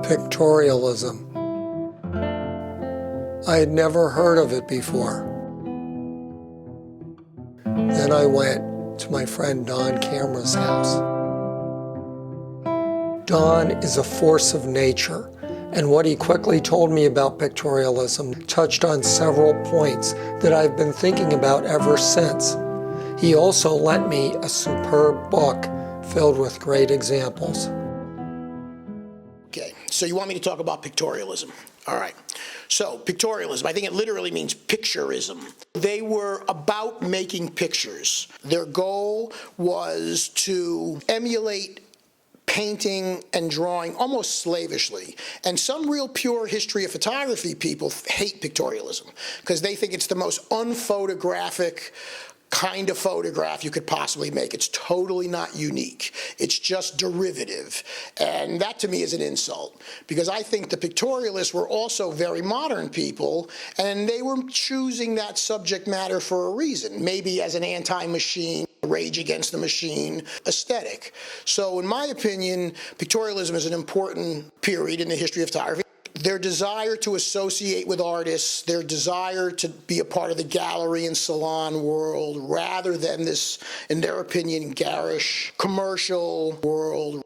Pictorialism. I had never heard of it before. Then I went to my friend Don Camera's house. Don is a force of nature, and what he quickly told me about pictorialism touched on several points that I've been thinking about ever since. He also lent me a superb book filled with great examples. Okay, so you want me to talk about pictorialism. All right. So pictorialism, I think it literally means picturism. They were about making pictures. Their goal was to emulate painting and drawing almost slavishly. And some real pure history of photography people hate pictorialism because they think it's the most unphotographic kind of photograph you could possibly make. It's totally not unique. It's just derivative. And that to me is an insult because I think the pictorialists were also very modern people and they were choosing that subject matter for a reason, maybe as an anti-machine, rage against the machine aesthetic. So in my opinion, pictorialism is an important period in the history of photography. Their desire to associate with artists, their desire to be a part of the gallery and salon world, rather than this, in their opinion, garish commercial world.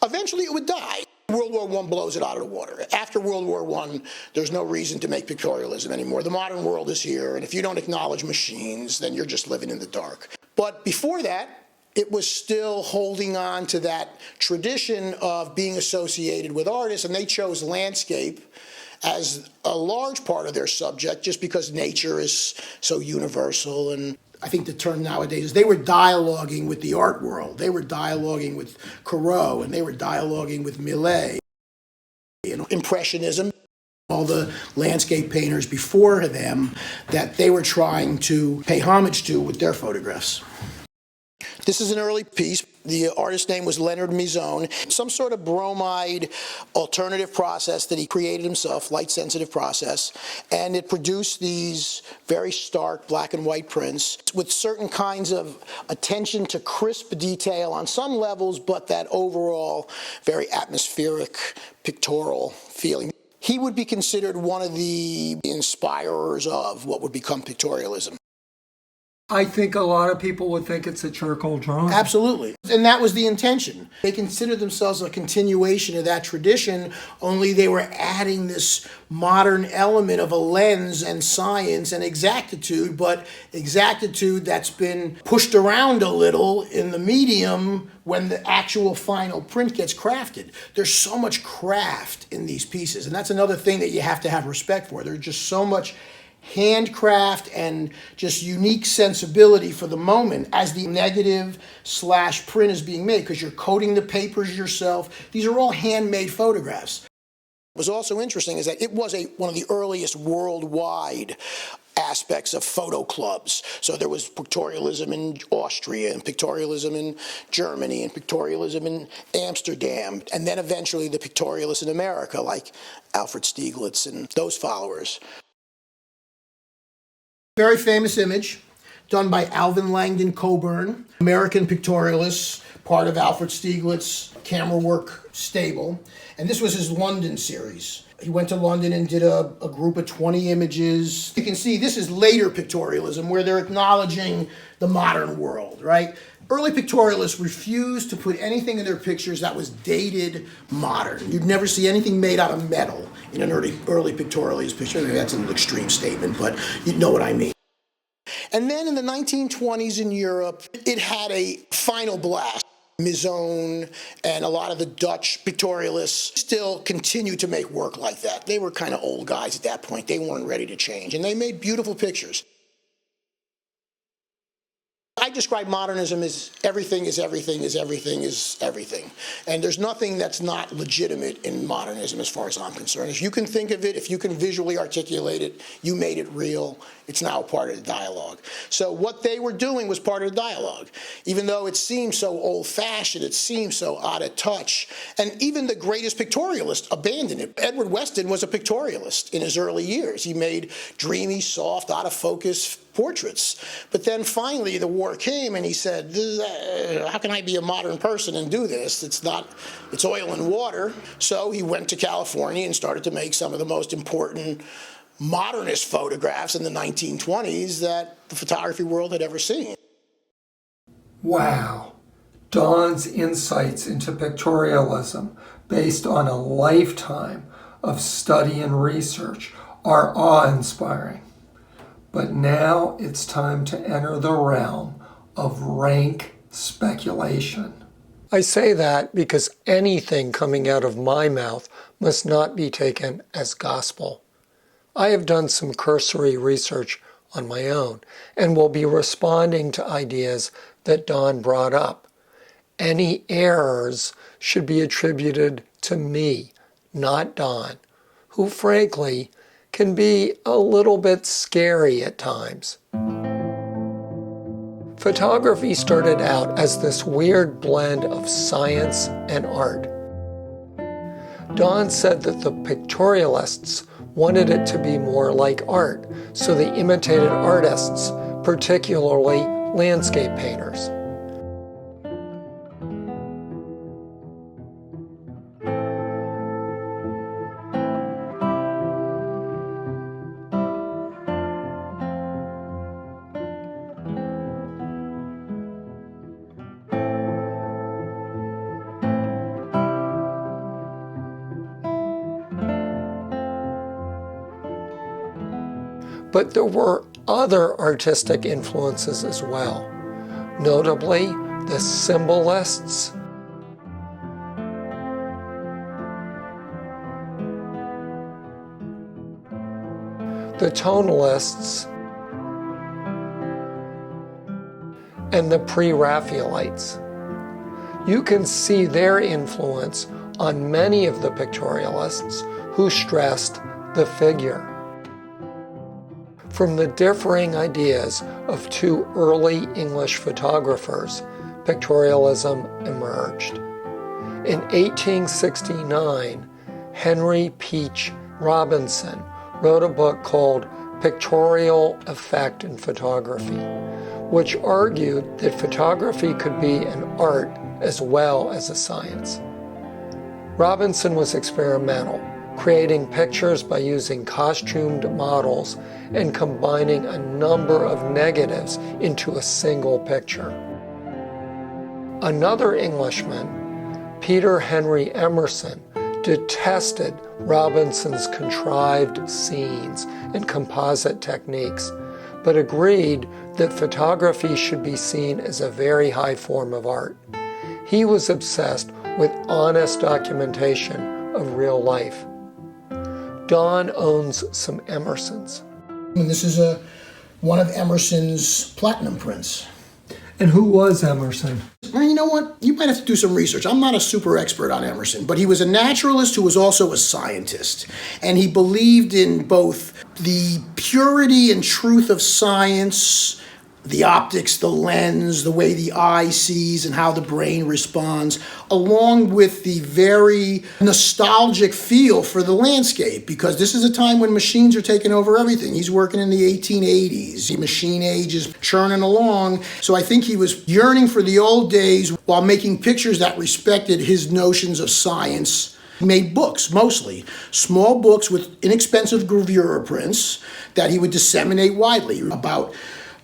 Eventually it would die. World War I blows it out of the water. After World War I, there's no reason to make pictorialism anymore. The modern world is here, and if you don't acknowledge machines, then you're just living in the dark. But before that, it was still holding on to that tradition of being associated with artists, and they chose landscape as a large part of their subject just because nature is so universal. And I think the term nowadays is they were dialoguing with the art world. They were dialoguing with Corot, and they were dialoguing with Millet. Impressionism, all the landscape painters before them that they were trying to pay homage to with their photographs. This is an early piece. The artist's name was Leonard Mizone. Some sort of bromide alternative process that he created himself, light-sensitive process, and it produced these very stark black and white prints with certain kinds of attention to crisp detail on some levels, but that overall very atmospheric, pictorial feeling. He would be considered one of the inspirers of what would become pictorialism. I think a lot of people would think it's a charcoal drawing. Absolutely. And that was the intention. They considered themselves a continuation of that tradition, only they were adding this modern element of a lens and science and exactitude, but exactitude that's been pushed around a little in the medium when the actual final print gets crafted. There's so much craft in these pieces, and that's another thing that you have to have respect for. There's just so much handcraft and just unique sensibility for the moment as the negative/print is being made because you're coating the papers yourself. These are all handmade photographs. What was also interesting is that it was one of the earliest worldwide aspects of photo clubs. So there was pictorialism in Austria and pictorialism in Germany and pictorialism in Amsterdam, and then eventually the pictorialists in America like Alfred Stieglitz and those followers. Very famous image done by Alvin Langdon Coburn, American pictorialist, part of Alfred Stieglitz's camera work stable. And this was his London series. He went to London and did a group of 20 images. You can see this is later pictorialism where they're acknowledging the modern world, right? Early pictorialists refused to put anything in their pictures that was dated modern. You'd never see anything made out of metal in an early pictorialist picture. Maybe that's an extreme statement, but you know what I mean. And then in the 1920s in Europe, it had a final blast. Mizone and a lot of the Dutch pictorialists still continued to make work like that. They were kind of old guys at that point. They weren't ready to change, and they made beautiful pictures. I describe modernism as everything is everything is everything is everything. And there's nothing that's not legitimate in modernism as far as I'm concerned. If you can think of it, if you can visually articulate it, you made it real. It's now part of the dialogue. So what they were doing was part of the dialogue. Even though it seemed so old-fashioned, it seemed so out of touch. And even the greatest pictorialist abandoned it. Edward Weston was a pictorialist in his early years. He made dreamy, soft, out-of-focus portraits. But then finally the war came and he said, how can I be a modern person and do this? It's oil and water. So he went to California and started to make some of the most important modernist photographs in the 1920s that the photography world had ever seen. Wow. Don's insights into pictorialism, based on a lifetime of study and research, are awe-inspiring. But now it's time to enter the realm of rank speculation. I say that because anything coming out of my mouth must not be taken as gospel. I have done some cursory research on my own and will be responding to ideas that Don brought up. Any errors should be attributed to me, not Don, who frankly can be a little bit scary at times. Photography started out as this weird blend of science and art. Don said that the pictorialists wanted it to be more like art, so they imitated artists, particularly landscape painters. But there were other artistic influences as well, notably the symbolists, the tonalists, and the Pre-Raphaelites. You can see their influence on many of the pictorialists who stressed the figure. From the differing ideas of two early English photographers, pictorialism emerged. In 1869, Henry Peach Robinson wrote a book called Pictorial Effect in Photography, which argued that photography could be an art as well as a science. Robinson was experimental, creating pictures by using costumed models and combining a number of negatives into a single picture. Another Englishman, Peter Henry Emerson, detested Robinson's contrived scenes and composite techniques, but agreed that photography should be seen as a very high form of art. He was obsessed with honest documentation of real life. Don owns some Emersons. And this is one of Emerson's platinum prints. And who was Emerson? Well, you know what? You might have to do some research. I'm not a super expert on Emerson, but he was a naturalist who was also a scientist. And he believed in both the purity and truth of science, the optics, the lens, the way the eye sees and how the brain responds, along with the very nostalgic feel for the landscape, because this is a time when machines are taking over everything. He's working in the 1880s. The machine age is churning along. So I think he was yearning for the old days while making pictures that respected his notions of science. He made books, mostly small books with inexpensive gravure prints that he would disseminate widely about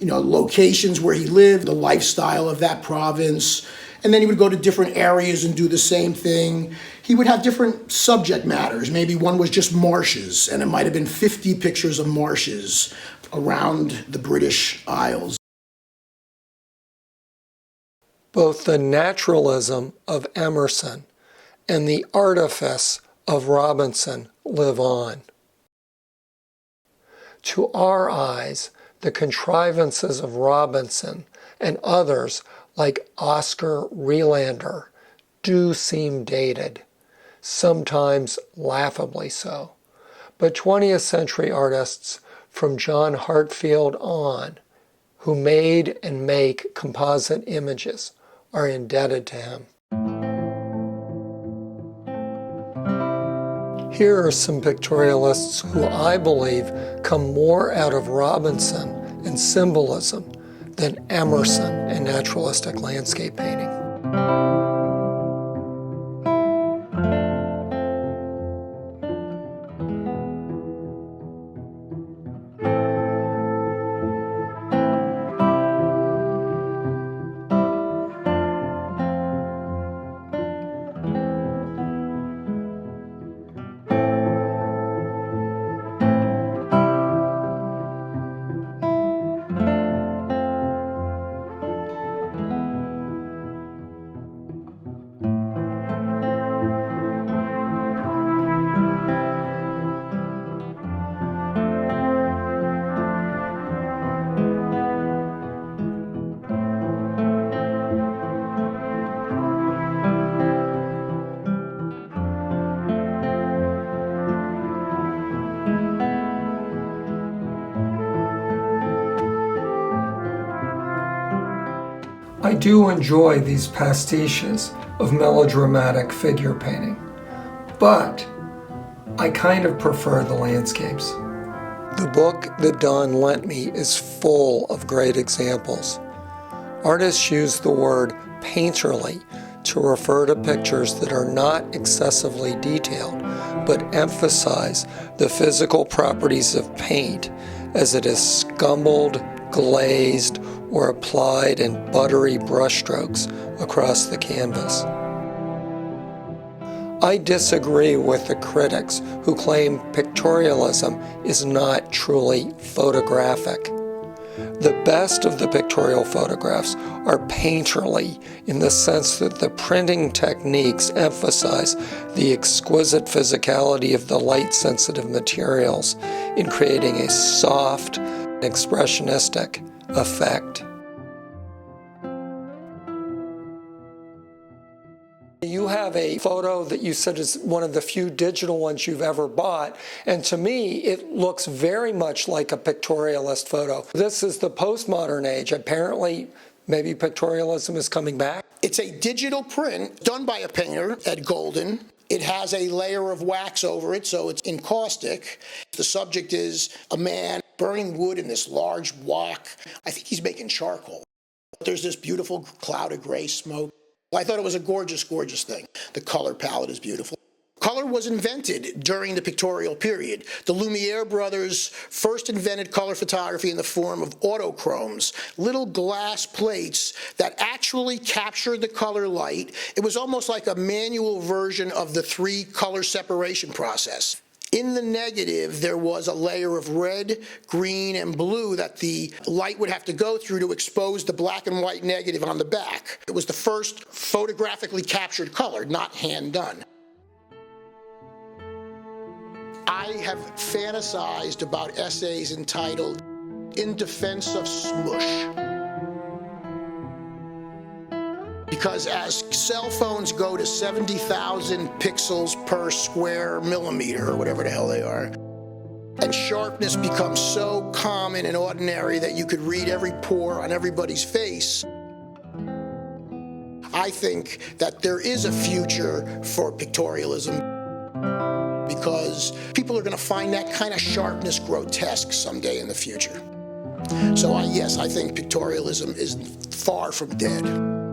locations where he lived, the lifestyle of that province. And then he would go to different areas and do the same thing. He would have different subject matters. Maybe one was just marshes, and it might have been 50 pictures of marshes around the British Isles. Both the naturalism of Emerson and the artifice of Robinson live on. To our eyes, the contrivances of Robinson and others like Oscar Relander do seem dated, sometimes laughably so. But 20th century artists from John Hartfield on, who made and make composite images, are indebted to him. Here are some pictorialists who I believe come more out of Robinson and symbolism than Emerson and naturalistic landscape painting. I do enjoy these pastiches of melodramatic figure painting, but I kind of prefer the landscapes. The book that Don lent me is full of great examples. Artists use the word painterly to refer to pictures that are not excessively detailed, but emphasize the physical properties of paint as it is scumbled, glazed, or applied in buttery brushstrokes across the canvas. I disagree with the critics who claim pictorialism is not truly photographic. The best of the pictorial photographs are painterly in the sense that the printing techniques emphasize the exquisite physicality of the light-sensitive materials in creating a soft, expressionistic effect. You have a photo that you said is one of the few digital ones you've ever bought, and to me it looks very much like a pictorialist photo. This is the postmodern age. Apparently, maybe pictorialism is coming back. It's a digital print done by a painter, Ed Golden. It has a layer of wax over it, so it's encaustic. The subject is a man burning wood in this large wok. I think he's making charcoal. There's this beautiful cloud of gray smoke. I thought it was a gorgeous, gorgeous thing. The color palette is beautiful. Color was invented during the pictorial period. The Lumiere brothers first invented color photography in the form of autochromes, little glass plates that actually captured the color light. It was almost like a manual version of the 3 color separation process. In the negative, there was a layer of red, green, and blue that the light would have to go through to expose the black and white negative on the back. It was the first photographically captured color, not hand done. I have fantasized about essays entitled "In Defense of Smush." Because as cell phones go to 70,000 pixels per square millimeter, or whatever the hell they are, and sharpness becomes so common and ordinary that you could read every pore on everybody's face, I think that there is a future for pictorialism, because people are going to find that kind of sharpness grotesque someday in the future. So yes, I think pictorialism is far from dead.